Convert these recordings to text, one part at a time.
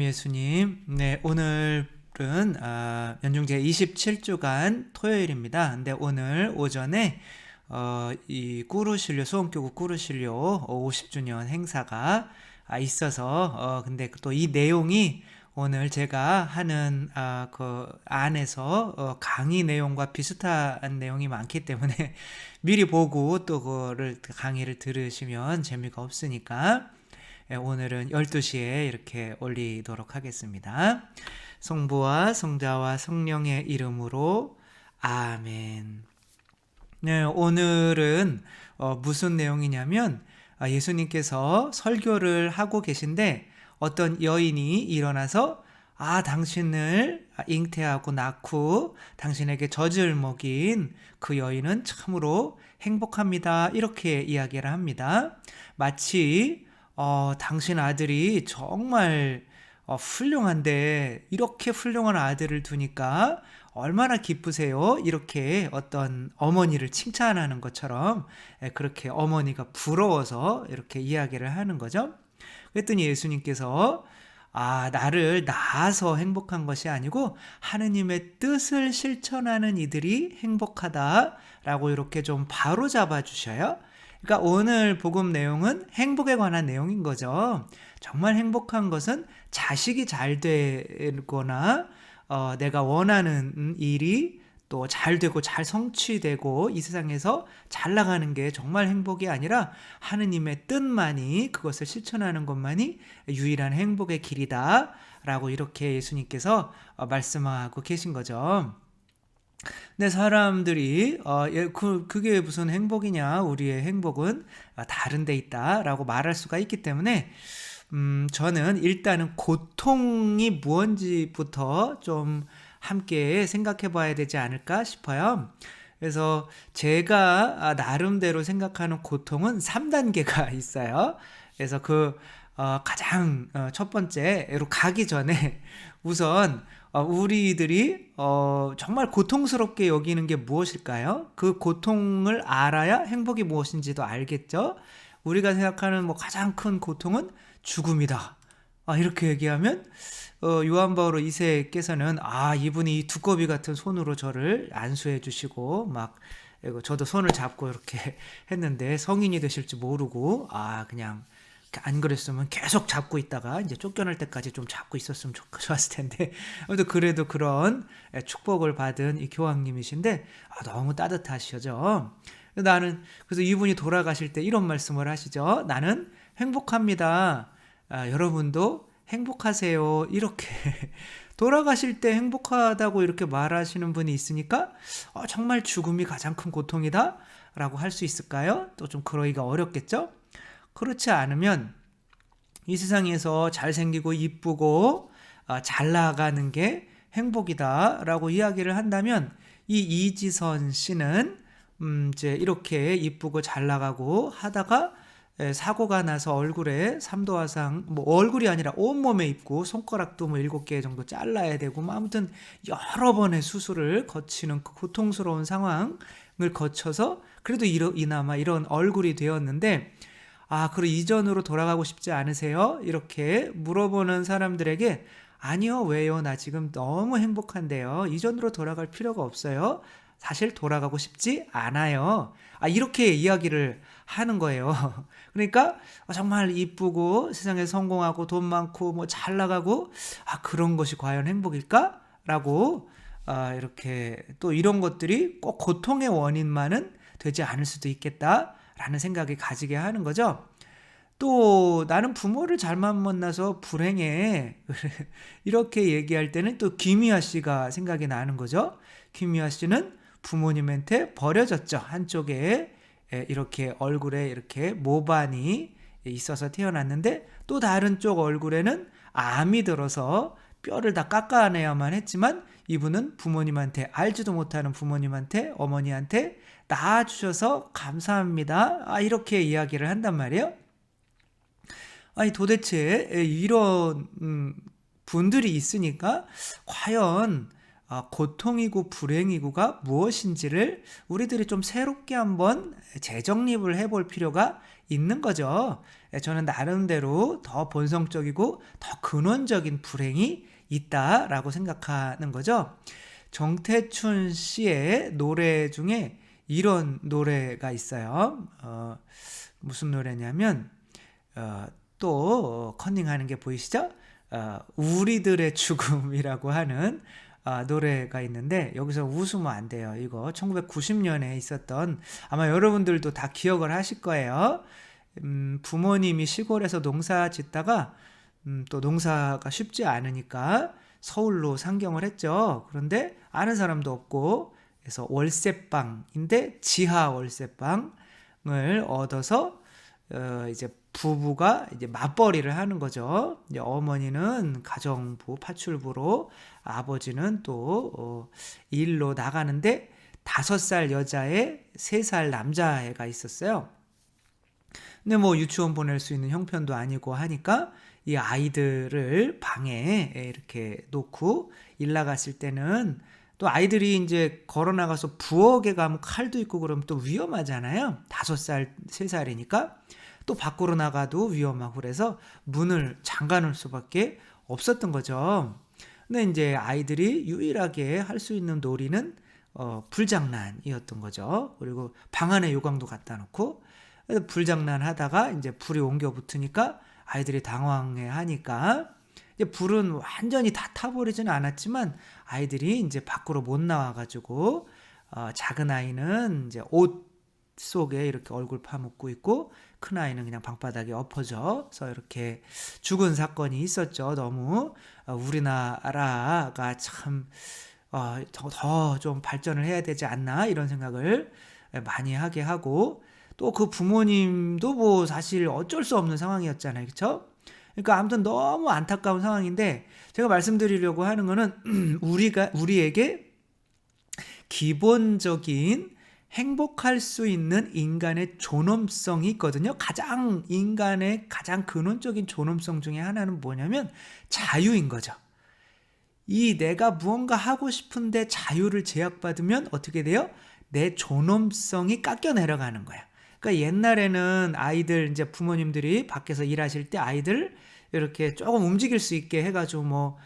예수님. 네, 오늘은 연중제 27주간 토요일입니다. 근데 오늘 오전에 이 꾸르실료 수원교구 꾸르실료 50주년 행사가 있어서 근데 또 이 내용이 오늘 제가 하는 그 안에서 강의 내용과 비슷한 내용이 많기 때문에 미리 보고 또 그거를 강의를 들으시면 재미가 없으니까 오늘은 12시에 이렇게 올리도록 하겠습니다. 성부와 성자와 성령의 이름으로 아멘. 네, 오늘은 무슨 내용이냐면 예수님께서 설교를 하고 계신데 어떤 여인이 일어나서 당신을 잉태하고 낳고 당신에게 젖을 먹인 그 여인은 참으로 행복합니다. 이렇게 이야기를 합니다. 마치 당신 아들이 정말 훌륭한데 이렇게 훌륭한 아들을 두니까 얼마나 기쁘세요? 이렇게 어떤 어머니를 칭찬하는 것처럼 그렇게 어머니가 부러워서 이렇게 이야기를 하는 거죠. 그랬더니 예수님께서 나를 낳아서 행복한 것이 아니고 하느님의 뜻을 실천하는 이들이 행복하다라고 이렇게 좀 바로잡아 주셔요. 그러니까 오늘 복음 내용은 행복에 관한 내용인 거죠. 정말 행복한 것은 자식이 잘 되거나 내가 원하는 일이 또 잘 되고 잘 성취되고 이 세상에서 잘 나가는 게 정말 행복이 아니라 하느님의 뜻만이 그것을 실천하는 것만이 유일한 행복의 길이다 라고 이렇게 예수님께서 말씀하고 계신 거죠. 근데 사람들이 그게 무슨 행복이냐, 우리의 행복은 다른 데 있다 라고 말할 수가 있기 때문에 저는 일단은 고통이 무언지부터 좀 함께 생각해 봐야 되지 않을까 싶어요. 그래서 제가 나름대로 생각하는 고통은 3단계가 있어요. 그래서 가장 첫 번째로 가기 전에 우선 우리들이 정말 고통스럽게 여기는 게 무엇일까요? 그 고통을 알아야 행복이 무엇인지도 알겠죠? 우리가 생각하는 가장 큰 고통은 죽음이다. 이렇게 얘기하면 요한 바오로 2세께서는 이분이 두꺼비 같은 손으로 저를 안수해 주시고 저도 손을 잡고 이렇게 했는데 성인이 되실지 모르고 그냥 안 그랬으면 계속 잡고 있다가 이제 쫓겨날 때까지 좀 잡고 있었으면 좋았을 텐데 그래도 그런 축복을 받은 이 교황님이신데 너무 따뜻하시죠. 그래서 이분이 돌아가실 때 이런 말씀을 하시죠. 나는 행복합니다. 여러분도 행복하세요. 이렇게 돌아가실 때 행복하다고 이렇게 말하시는 분이 있으니까 정말 죽음이 가장 큰 고통이다 라고 할 수 있을까요? 또 좀 그러기가 어렵겠죠? 그렇지 않으면 이 세상에서 잘생기고 이쁘고 잘 나가는 게 행복이다 라고 이야기를 한다면 이 이지선 씨는 이제 이렇게 이쁘고 잘 나가고 하다가 사고가 나서 얼굴에 삼도화상, 얼굴이 아니라 온몸에 입고 손가락도 7개 정도 잘라야 되고 아무튼 여러 번의 수술을 거치는 그 고통스러운 상황을 거쳐서 그래도 이나마 이런 얼굴이 되었는데 그리고 이전으로 돌아가고 싶지 않으세요? 이렇게 물어보는 사람들에게 아니요, 왜요? 나 지금 너무 행복한데요. 이전으로 돌아갈 필요가 없어요. 사실 돌아가고 싶지 않아요. 이렇게 이야기를 하는 거예요. 그러니까 정말 이쁘고 세상에 성공하고 돈 많고 잘 나가고 그런 것이 과연 행복일까? 라고 이렇게 또 이런 것들이 꼭 고통의 원인만은 되지 않을 수도 있겠다라는 생각이 가지게 하는 거죠. 또 나는 부모를 잘못 만나서 불행해 이렇게 얘기할 때는 또 김미아 씨가 생각이 나는 거죠. 김미아 씨는 부모님한테 버려졌죠. 한쪽에 이렇게 얼굴에 이렇게 모반이 있어서 태어났는데 또 다른 쪽 얼굴에는 암이 들어서 뼈를 다 깎아내야만 했지만 이분은 부모님한테, 알지도 못하는 부모님한테, 어머니한테 낳아주셔서 감사합니다. 이렇게 이야기를 한단 말이에요. 도대체 이런 분들이 있으니까 과연 고통이고 불행이고가 무엇인지를 우리들이 좀 새롭게 한번 재정립을 해볼 필요가 있는 거죠. 저는 나름대로 더 본성적이고 더 근원적인 불행이 있다라고 생각하는 거죠. 정태춘 씨의 노래 중에 이런 노래가 있어요. 무슨 노래냐면 또 컨닝하는 게 보이시죠? 우리들의 죽음이라고 하는 노래가 있는데, 여기서 웃으면 안 돼요. 이거 1990년에 있었던, 아마 여러분들도 다 기억을 하실 거예요. 부모님이 시골에서 농사 짓다가 또 농사가 쉽지 않으니까 서울로 상경을 했죠. 그런데 아는 사람도 없고, 그래서 월세방인데 지하 월세방을 얻어서 이제 부부가 이제 맞벌이를 하는 거죠. 이제 어머니는 가정부, 파출부로, 아버지는 또 일로 나가는데 5살 여자애, 3살 남자애가 있었어요. 근데 뭐 유치원 보낼 수 있는 형편도 아니고 하니까 이 아이들을 방에 이렇게 놓고 일 나갔을 때는 또 아이들이 이제 걸어 나가서 부엌에 가면 칼도 있고 그러면 또 위험하잖아요. 5살, 3살이니까. 또 밖으로 나가도 위험하고 그래서 문을 잠가 놓을 수밖에 없었던 거죠. 근데 이제 아이들이 유일하게 할 수 있는 놀이는 불장난이었던 거죠. 그리고 방 안에 요강도 갖다 놓고, 불장난 하다가 이제 불이 옮겨 붙으니까 아이들이 당황해 하니까, 이제 불은 완전히 다 타버리지는 않았지만 아이들이 이제 밖으로 못 나와가지고 작은 아이는 이제 옷 속에 이렇게 얼굴 파묻고 있고, 큰 아이는 그냥 방바닥에 엎어져서 이렇게 죽은 사건이 있었죠. 너무 우리나라가 참 더 좀 발전을 해야 되지 않나 이런 생각을 많이 하게 하고, 또 그 부모님도 뭐 사실 어쩔 수 없는 상황이었잖아요. 그렇죠? 그러니까 아무튼 너무 안타까운 상황인데, 제가 말씀드리려고 하는 거는 우리에게 기본적인 행복할 수 있는 인간의 존엄성이 있거든요. 인간의 가장 근원적인 존엄성 중에 하나는 뭐냐면 자유인 거죠. 이 내가 무언가 하고 싶은데 자유를 제약받으면 어떻게 돼요? 내 존엄성이 깎여 내려가는 거야. 그러니까 옛날에는 아이들, 이제 부모님들이 밖에서 일하실 때 아이들 이렇게 조금 움직일 수 있게 해가지고 뭐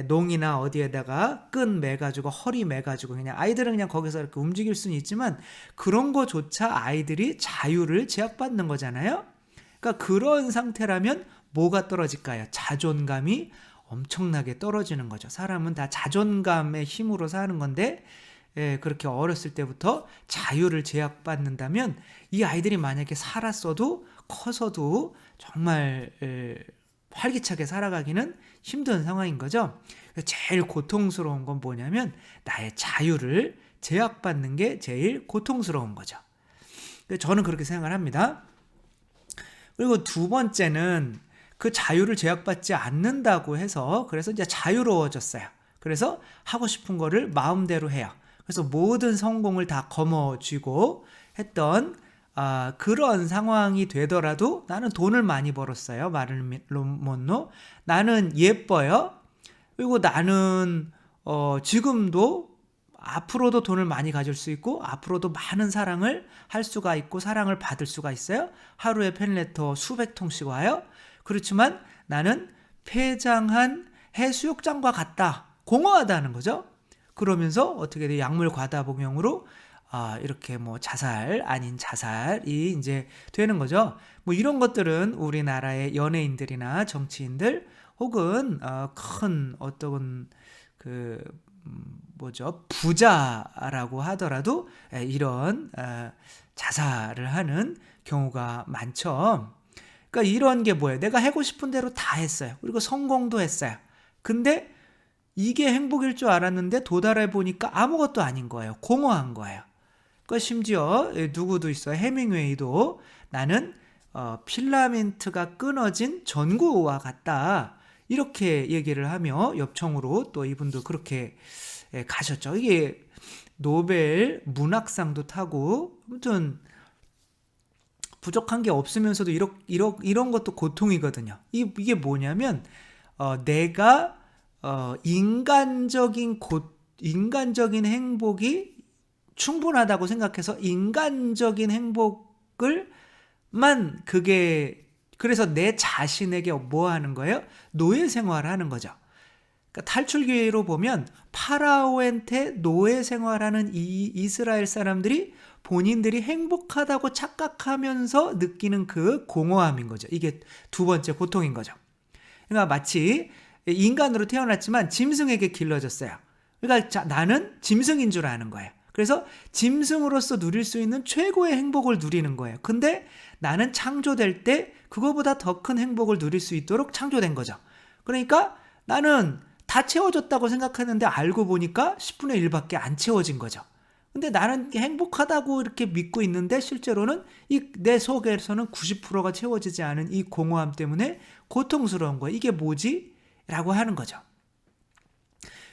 농이나 어디에다가 끈 매가지고 허리 매가지고 그냥 아이들은 그냥 거기서 이렇게 움직일 수는 있지만, 그런 거조차 아이들이 자유를 제약받는 거잖아요. 그러니까 그런 상태라면 뭐가 떨어질까요? 자존감이 엄청나게 떨어지는 거죠. 사람은 다 자존감의 힘으로 사는 건데, 그렇게 어렸을 때부터 자유를 제약받는다면 이 아이들이 만약에 살았어도 커서도 정말 활기차게 살아가기는 힘든 상황인 거죠. 제일 고통스러운 건 뭐냐면 나의 자유를 제약받는 게 제일 고통스러운 거죠. 저는 그렇게 생각을 합니다. 그리고 두 번째는 그 자유를 제약받지 않는다고 해서, 그래서 이제 자유로워졌어요. 그래서 하고 싶은 거를 마음대로 해요. 그래서 모든 성공을 다 거머쥐고 했던 그런 상황이 되더라도 나는 돈을 많이 벌었어요. 말을 못 놓. 나는 예뻐요. 그리고 나는 지금도 앞으로도 돈을 많이 가질 수 있고 앞으로도 많은 사랑을 할 수가 있고 사랑을 받을 수가 있어요. 하루에 팬레터 수백 통씩 와요. 그렇지만 나는 폐장한 해수욕장과 같다. 공허하다는 거죠. 그러면서 어떻게 돼? 약물 과다복용으로 이렇게 뭐 자살 아닌 자살이 이제 되는 거죠. 뭐 이런 것들은 우리나라의 연예인들이나 정치인들 혹은 큰 어떤 부자라고 하더라도 이런 자살을 하는 경우가 많죠. 그러니까 이런 게 뭐예요? 내가 하고 싶은 대로 다 했어요. 그리고 성공도 했어요. 근데 이게 행복일 줄 알았는데 도달해 보니까 아무것도 아닌 거예요. 공허한 거예요. 그러니까 심지어 누구도 있어요. 해밍웨이도 나는 필라멘트가 끊어진 전구와 같다. 이렇게 얘기를 하며 엽청으로 또 이분도 그렇게 가셨죠. 이게 노벨 문학상도 타고, 아무튼 부족한 게 없으면서도 이런 것도 고통이거든요. 이게 뭐냐면 내가 인간적인 인간적인 행복이 충분하다고 생각해서 인간적인 행복을만 그래서 내 자신에게 뭐 하는 거예요? 노예 생활을 하는 거죠. 그러니까 탈출기로 보면 파라오한테 노예 생활하는 이 이스라엘 사람들이 본인들이 행복하다고 착각하면서 느끼는 그 공허함인 거죠. 이게 두 번째 고통인 거죠. 그러니까 마치 인간으로 태어났지만 짐승에게 길러졌어요. 그러니까 나는 짐승인 줄 아는 거예요. 그래서 짐승으로서 누릴 수 있는 최고의 행복을 누리는 거예요. 근데 나는 창조될 때 그거보다 더 큰 행복을 누릴 수 있도록 창조된 거죠. 그러니까 나는 다 채워졌다고 생각했는데 알고 보니까 10분의 1밖에 안 채워진 거죠. 근데 나는 행복하다고 이렇게 믿고 있는데 실제로는 내 속에서는 90%가 채워지지 않은 이 공허함 때문에 고통스러운 거예요. 이게 뭐지? 라고 하는 거죠.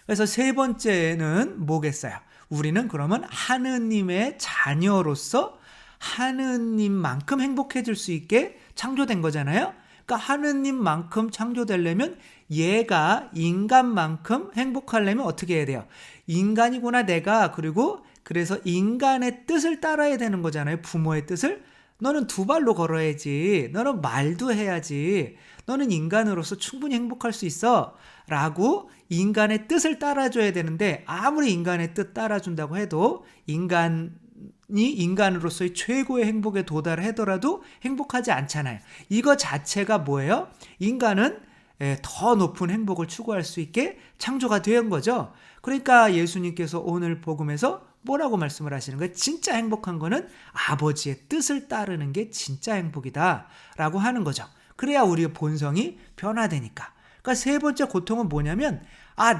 그래서 세 번째는 뭐겠어요? 우리는 그러면 하느님의 자녀로서 하느님만큼 행복해질 수 있게 창조된 거잖아요. 그러니까 하느님만큼 창조되려면 얘가 인간만큼 행복하려면 어떻게 해야 돼요? 인간이구나 내가. 그래서 인간의 뜻을 따라야 되는 거잖아요. 부모의 뜻을. 너는 두 발로 걸어야지. 너는 말도 해야지. 너는 인간으로서 충분히 행복할 수 있어. 라고 인간의 뜻을 따라줘야 되는데 아무리 인간의 뜻 따라준다고 해도 인간이 인간으로서의 최고의 행복에 도달하더라도 행복하지 않잖아요. 이거 자체가 뭐예요? 인간은 더 높은 행복을 추구할 수 있게 창조가 된 거죠. 그러니까 예수님께서 오늘 복음에서 뭐라고 말씀을 하시는 거예요? 진짜 행복한 거는 아버지의 뜻을 따르는 게 진짜 행복이다 라고 하는 거죠. 그래야 우리의 본성이 변화되니까. 그러니까 세 번째 고통은 뭐냐면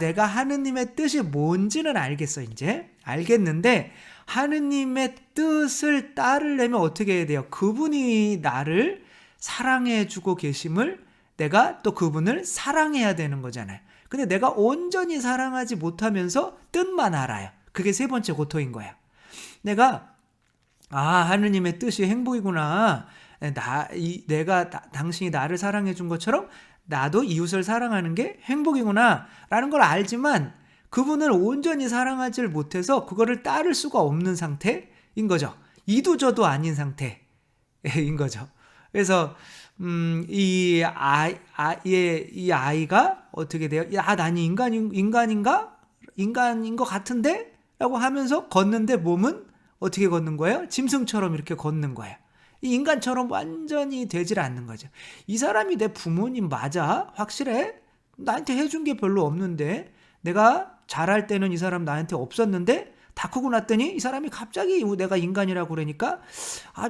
내가 하느님의 뜻이 뭔지는 알겠어. 이제 알겠는데 하느님의 뜻을 따르려면 어떻게 해야 돼요? 그분이 나를 사랑해 주고 계심을 내가 또 그분을 사랑해야 되는 거잖아요. 근데 내가 온전히 사랑하지 못하면서 뜻만 알아요. 그게 세 번째 고통인 거예요. 내가 하느님의 뜻이 행복이구나. 당신이 나를 사랑해 준 것처럼 나도 이웃을 사랑하는 게 행복이구나 라는 걸 알지만 그분을 온전히 사랑하지 못해서 그거를 따를 수가 없는 상태인 거죠. 이도저도 아닌 상태인 거죠. 그래서 이 아이가 어떻게 돼요? 난 인간인가? 인간인 것 같은데? 라고 하면서 걷는데 몸은 어떻게 걷는 거예요? 짐승처럼 이렇게 걷는 거예요. 이 인간처럼 완전히 되질 않는 거죠. 이 사람이 내 부모님 맞아? 확실해? 나한테 해준 게 별로 없는데 내가 자랄 때는 이 사람 나한테 없었는데 다 크고 났더니 이 사람이 갑자기 내가 인간이라고 그러니까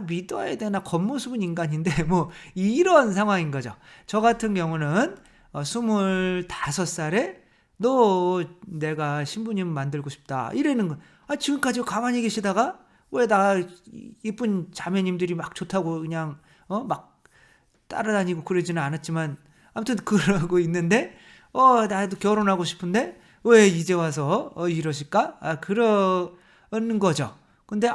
믿어야 되나? 겉모습은 인간인데 뭐 이런 상황인 거죠. 저 같은 경우는 25살에 너 내가 신부님 만들고 싶다 이러는 거. 지금까지 가만히 계시다가 왜 나 이쁜 자매님들이 막 좋다고 그냥 막 따라다니고 그러지는 않았지만 아무튼 그러고 있는데 나도 결혼하고 싶은데 왜 이제 와서 이러실까? 그러는 거죠. 근데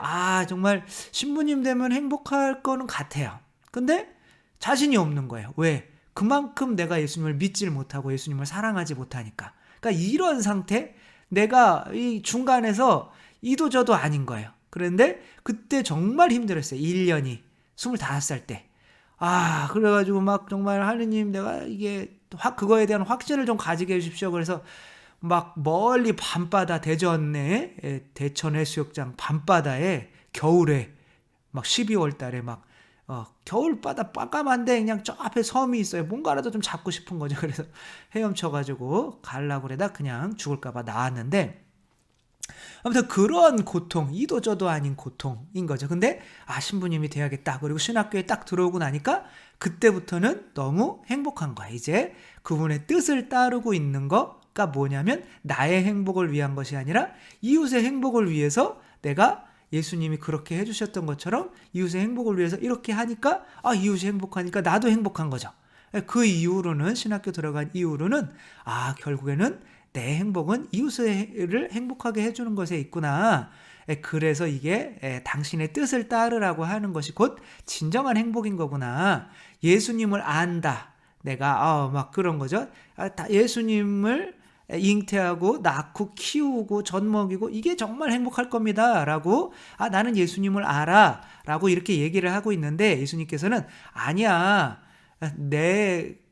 정말 신부님 되면 행복할 거는 같아요. 근데 자신이 없는 거예요. 왜? 그만큼 내가 예수님을 믿질 못하고 예수님을 사랑하지 못하니까. 그러니까 이런 상태, 내가 이 중간에서 이도저도 아닌 거예요. 그런데 그때 정말 힘들었어요. 1년이 25살 때. 그래가지고 막 정말 하느님 내가 이게 그거에 대한 확신을 좀 가지게 해주십시오. 그래서 막 멀리 밤바다 대천 해수욕장 밤바다에 겨울에 막 12월 달에 막 겨울바다 깜깜한데 그냥 저 앞에 섬이 있어요. 뭔가라도 좀 잡고 싶은 거죠. 그래서 헤엄쳐가지고 가려고 그러다 그냥 죽을까봐 나왔는데 아무튼 그런 고통, 이도저도 아닌 고통인 거죠. 근데 신부님이 돼야겠다. 그리고 신학교에 딱 들어오고 나니까 그때부터는 너무 행복한 거야. 이제 그분의 뜻을 따르고 있는 거가 뭐냐면 나의 행복을 위한 것이 아니라 이웃의 행복을 위해서 내가 예수님이 그렇게 해주셨던 것처럼 이웃의 행복을 위해서 이렇게 하니까 이웃이 행복하니까 나도 행복한 거죠. 그 이후로는 신학교 들어간 이후로는 결국에는 내 행복은 이웃을 행복하게 해주는 것에 있구나. 그래서 이게 당신의 뜻을 따르라고 하는 것이 곧 진정한 행복인 거구나. 예수님을 안다. 내가 막 그런 거죠. 예수님을 잉태하고 낳고 키우고 젖 먹이고 이게 정말 행복할 겁니다 라고 나는 예수님을 알아 라고 이렇게 얘기를 하고 있는데 예수님께서는 아니야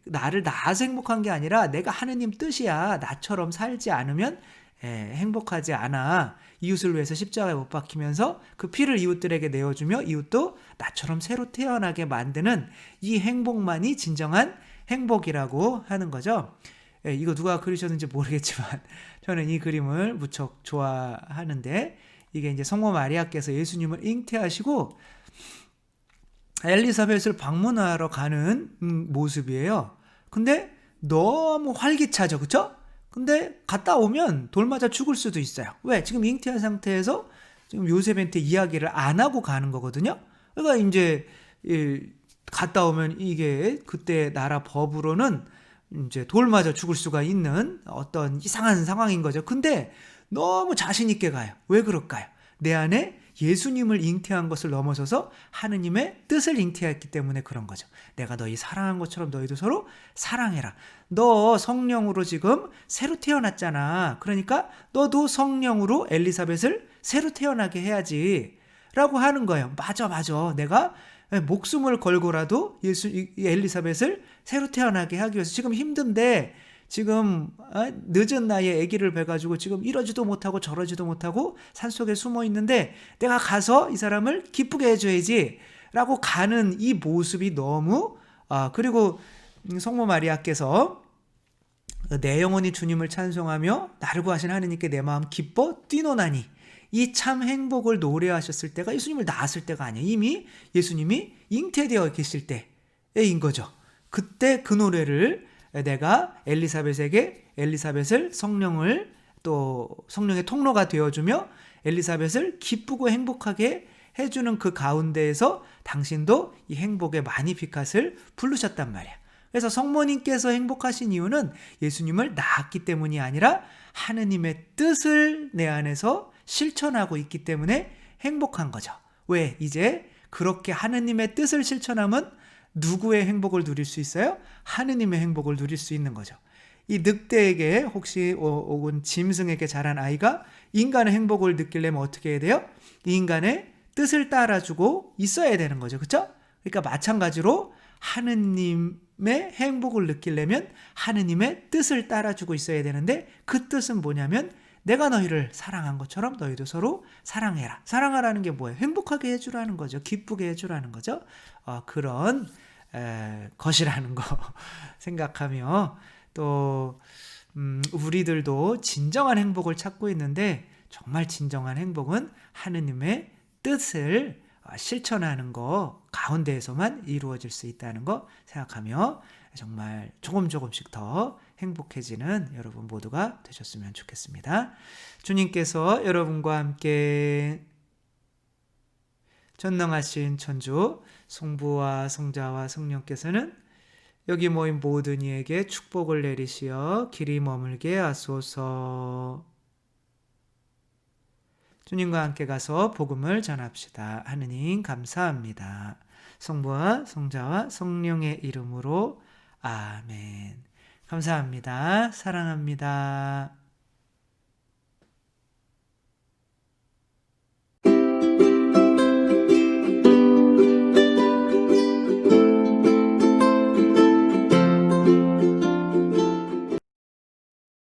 나를 낳아서 행복한 게 아니라 내가 하느님 뜻이야 나처럼 살지 않으면 행복하지 않아. 이웃을 위해서 십자가에 못 박히면서 그 피를 이웃들에게 내어주며 이웃도 나처럼 새로 태어나게 만드는 이 행복만이 진정한 행복이라고 하는 거죠. 이거 누가 그리셨는지 모르겠지만 저는 이 그림을 무척 좋아하는데 이게 이제 성모 마리아께서 예수님을 잉태하시고 엘리사벳을 방문하러 가는 모습이에요. 근데 너무 활기차죠, 그쵸? 근데 갔다 오면 돌 맞아 죽을 수도 있어요. 왜? 지금 잉태한 상태에서 지금 요셉한테 이야기를 안 하고 가는 거거든요. 그러니까 이제 갔다 오면 이게 그때 나라 법으로는 이제 돌 맞아 죽을 수가 있는 어떤 이상한 상황인 거죠. 근데 너무 자신 있게 가요. 왜 그럴까요? 내 안에 예수님을 잉태한 것을 넘어서서 하느님의 뜻을 잉태했기 때문에 그런 거죠. 내가 너희 사랑한 것처럼 너희도 서로 사랑해라. 너 성령으로 지금 새로 태어났잖아. 그러니까 너도 성령으로 엘리사벳을 새로 태어나게 해야지 라고 하는 거예요. 맞아. 내가 목숨을 걸고라도 엘리사벳을 새로 태어나게 하기 위해서 지금 힘든데 지금 늦은 나이에 아기를 뵈가지고 지금 이러지도 못하고 저러지도 못하고 산속에 숨어 있는데 내가 가서 이 사람을 기쁘게 해줘야지 라고 가는 이 모습이 너무 그리고 성모 마리아께서 내 영혼이 주님을 찬송하며 나를 구하신 하느님께 내 마음 기뻐 뛰노나니 이 참 행복을 노래하셨을 때가 예수님을 낳았을 때가 아니에요. 이미 예수님이 잉태되어 계실 때인 거죠. 그때 그 노래를 내가 엘리사벳을 성령을 또 성령의 통로가 되어주며 엘리사벳을 기쁘고 행복하게 해주는 그 가운데에서 당신도 이 행복의 마니피캇을 부르셨단 말이야. 그래서 성모님께서 행복하신 이유는 예수님을 낳았기 때문이 아니라 하느님의 뜻을 내 안에서 실천하고 있기 때문에 행복한 거죠. 왜? 이제 그렇게 하느님의 뜻을 실천하면 누구의 행복을 누릴 수 있어요? 하느님의 행복을 누릴 수 있는 거죠. 이 늑대에게 혹시 혹은 짐승에게 자란 아이가 인간의 행복을 느끼려면 어떻게 해야 돼요? 이 인간의 뜻을 따라주고 있어야 되는 거죠. 그렇죠? 그러니까 마찬가지로 하느님의 행복을 느끼려면 하느님의 뜻을 따라주고 있어야 되는데 그 뜻은 뭐냐면 내가 너희를 사랑한 것처럼 너희도 서로 사랑해라. 사랑하라는 게 뭐예요? 행복하게 해주라는 거죠. 기쁘게 해주라는 거죠. 그런 것이라는 거 생각하며 또 우리들도 진정한 행복을 찾고 있는데 정말 진정한 행복은 하느님의 뜻을 실천하는 거 가운데에서만 이루어질 수 있다는 거 생각하며 정말 조금씩 더 행복해지는 여러분 모두가 되셨으면 좋겠습니다. 주님께서 여러분과 함께 전능하신 천주 성부와 성자와 성령께서는 여기 모인 모든 이에게 축복을 내리시어 길이 머물게 하소서. 주님과 함께 가서 복음을 전합시다. 하느님 감사합니다. 성부와 성자와 성령의 이름으로 아멘. 감사합니다. 사랑합니다.